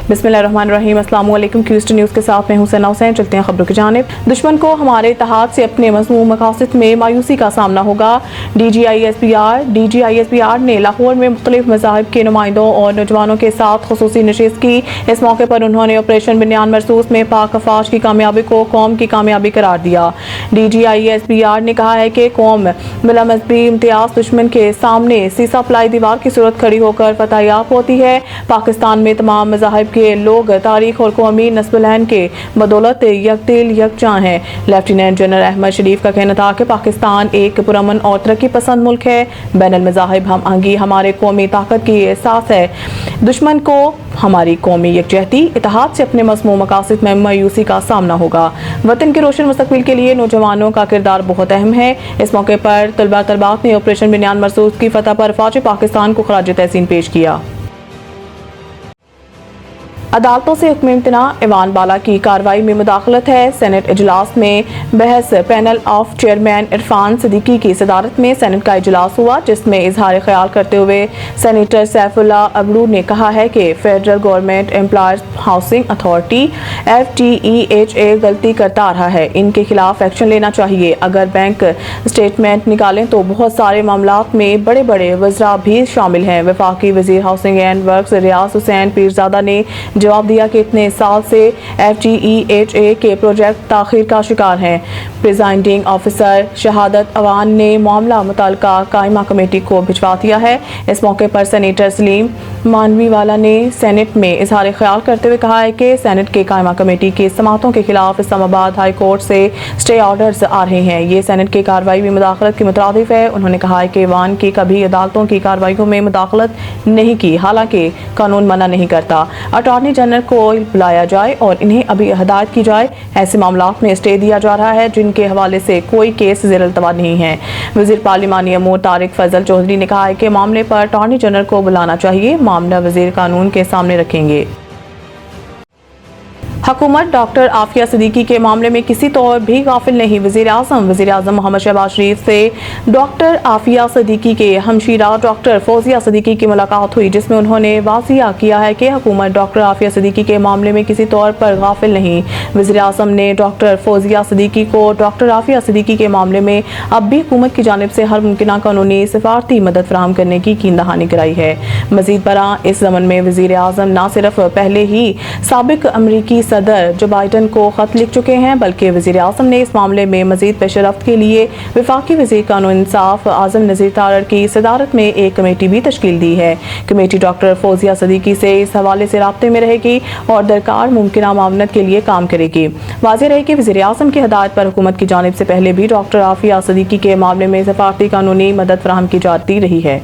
बिस्मिल्लाहिर्रहमानिर्रहीम। अस्सलाम वालेकुम। क्यूस्ट न्यूज़ के साथ मैं हूं सना हुसैन। चलते हैं खबरों की जानिब। दुश्मन को हमारे इत्तेहाद से अपने मज़मूम मकासद में मायूसी का सामना होगा। DGISPR ने लाहौर में मुख्तलिफ मज़ाहिब के नुमाइंदों और नौजवानों के साथ ख़ुसूसी नशिस्त की। इस मौके पर उन्होंने ऑपरेशन बिन्यान मरसूस में पाक अफवाज की कामयाबी को कौम की कामयाबी करार दिया। DGISPR ने कहा है कि कौम बिला मज़हबी इम्तियाज़ दुश्मन के सामने सीसा प्लाई दीवार की सूरत खड़ी होकर फतह याब होती है। पाकिस्तान में तमाम मज़ाहिब के लोग तारीख और कौमी नस्बुलैन के बदौलत यकदिल यकजां हैं। लेफ्टिनेंट जनरल अहमद शरीफ का कहना था कि पाकिस्तान एक पुरअमन और तरक्की पसंद मुल्क है। बैनुल मज़ाहिब हम आहंगी हमारे कौमी ताकत की एहसास है। दुश्मन को हमारी कौमी यकजहती इत्तेहाद से अपने मज़मूम मकासद में मायूसी का सामना होगा। वतन के रोशन मुस्तकबिल के लिए नौजवानों का किरदार बहुत अहम है। इस मौके पर तलबात ने ऑपरेशन बिन्यान मरसूस की फतह पर फौज पाकिस्तान को खराज तहसीन पेश किया। अदालतों से हुक्म इम्तना ईवान बाला की कार्रवाई में मुदाखलत है। सेनेट इजलास में बहस panel of chairman Irfan Siddiqui की सदारत में सेनेट का इजलास हुआ, जिसमें इजहार ख्याल करते हुए सेनेटर सैफुल्लाह अबरू ने कहा है कि federal government employees housing authority FTEHA गलती करता रहा है। इनके खिलाफ एक्शन लेना चाहिए। अगर बैंक स्टेटमेंट निकालें तो बहुत सारे मामलात में बड़े बड़े वज़रा भी शामिल हैं। वफाकी वज़ीर हाउसिंग एंड वर्क्स रियाज हुसैन पीरजादा ने जवाब दिया कि इतने साल से FTEHA के प्रोजेक्ट ताखीर का शिकार हैं। प्रिजाइडिंग ऑफिसर शहादत अवान ने मामला मुतल्लिका कायमा कमेटी को भिजवा दिया है। इस मौके पर सेनेटर सलीम मानवीवाला ने सेनेट में इजहार ख्याल करते हुए कहा है कि सेनेट के कायमा कमेटी की समातों के खिलाफ इस्लामाबाद हाई कोर्ट से स्टे ऑर्डर्स आ रहे हैं। ये सेनेट की कार्रवाई में मुदाखलत के मुतरादिफ है। उन्होंने कहा है कि ईवान की कभी अदालतों की कार्रवाइयों में मुदाखलत नहीं की, हालांकि कानून मना नहीं करता। अटॉर्नी जनरल को बुलाया जाए और इन्हें अभी हदायत की जाए। ऐसे मामलात में स्टे दिया जा रहा है जिनके हवाले से कोई केस ज़ेर-ए-इल्तवा नहीं है। वज़ीर पार्लिमानी अमूर तारिक फजल चौधरी ने कहा है कि मामले पर अटॉर्नी जनरल को बुलाना चाहिए। मामला वज़ीर कानून के सामने रखेंगे। हुकूमत डॉक्टर आफिया सिद्दीकी के मामले में किसी तौर भी गाफिल नहीं। वज़ीर आज़म मोहम्मद शहबाज शरीफ से डॉक्टर आफिया सिद्दीकी के हमशीरा डॉक्टर फौजिया सिद्दीकी की मुलाकात हुई, जिसमें उन्होंने वाज़िया किया है कि हुकूमत डॉक्टर आफिया सिद्दीकी के मामले में किसी तौर पर गाफिल नहीं। वज़ीर आज़म ने डॉक्टर फौजिया सिद्दीकी को डॉक्टर आफिया सिद्दीकी के मामले में अब भी हुकूमत की जानिब से हर मुमकिन कानूनी सिफारती मदद फराहम करने की कीन-दहानी कराई है। मज़ीद बरा इस ज़मन में वज़ीर आज़म न सिर्फ पहले ही साबिक अमरीकी सदर जो बाइडन को खत लिख चुके हैं, बल्कि वज़ीर आज़म ने इस मामले में मज़ीद पेशरफ्त के लिए वफाकी वज़ीर कानून इंसाफ आज़म नज़ीर तारड़ की सदारत में एक कमेटी भी तश्कील दी है। कमेटी डॉक्टर फौजिया सिद्दीकी से इस हवाले से राब्ते में रहेगी और दरकार मुमकिन मामनत के लिए काम करेगी। वाज़ेह रहे कि वज़ीर आज़म की हदायत पर हुकूमत की जानिब से पहले भी डॉक्टर आफिया सिद्दीकी के मामले में सफारती कानूनी मदद फराहम की जाती रही है।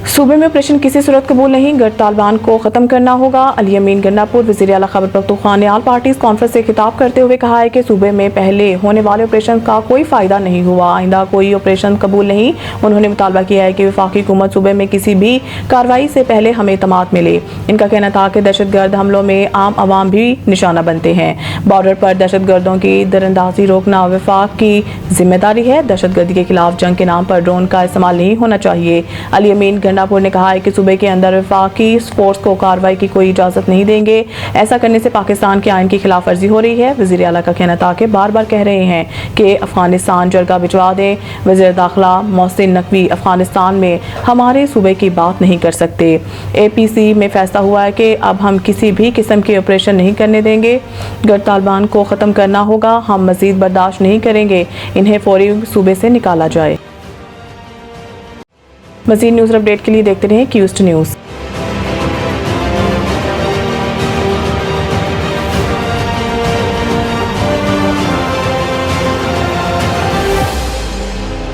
सूबे में ऑपरेशन किसी सूरत कबूल नहीं, गैर तालिबान को खत्म करना होगा। अली अमीन गन्नापुर वज़ीर आला खैबर पख्तूनख्वा ने ऑल पार्टीज कॉन्फ्रेंस से खिताब करते हुए कहा है कि सूबे में पहले होने वाले ऑपरेशन का कोई फायदा नहीं हुआ, आइंदा कोई ऑपरेशन कबूल नहीं। उन्होंने मुतालबा किया है कि वफाकी हुकूमत सूबे में किसी भी कार्रवाई से पहले हमें इत्मीनान मिले। इनका कहना था कि दहशतगर्द हमलों में आम आवाम भी निशाना बनते हैं। बॉर्डर पर दहशतगर्दों की दरअंदाजी रोकना वफाक की जिम्मेदारी है। दहशतगर्दी के खिलाफ जंग के नाम पर ड्रोन का इस्तेमाल नहीं होना चाहिए। अली अमीन गन्नापुर ने कहा है कि सूबे के अंदर वफाकी फोर्स को कार्रवाई की कोई इजाजत नहीं देंगे। ऐसा करने से पाकिस्तान के आइन की खिलाफ वर्जी हो रही है। वज़ीर आला का कहना था कि बार बार कह रहे हैं कि अफगानिस्तान जरगा भिजवा दें। वज़ीर दाखिला मोहसिन नकवी अफगानिस्तान में हमारे सूबे की बात नहीं कर सकते। APC में फैसला हुआ है कि अब हम किसी भी किस्म के ऑपरेशन नहीं करने देंगे। गैर तालिबान को ख़त्म करना होगा। हम मज़ीद बर्दाश्त नहीं करेंगे। इन्हें फौरी सूबे से निकाला जाए। मज़ीद न्यूज़ अपडेट के लिए देखते रहें क्यूस्ट न्यूज़।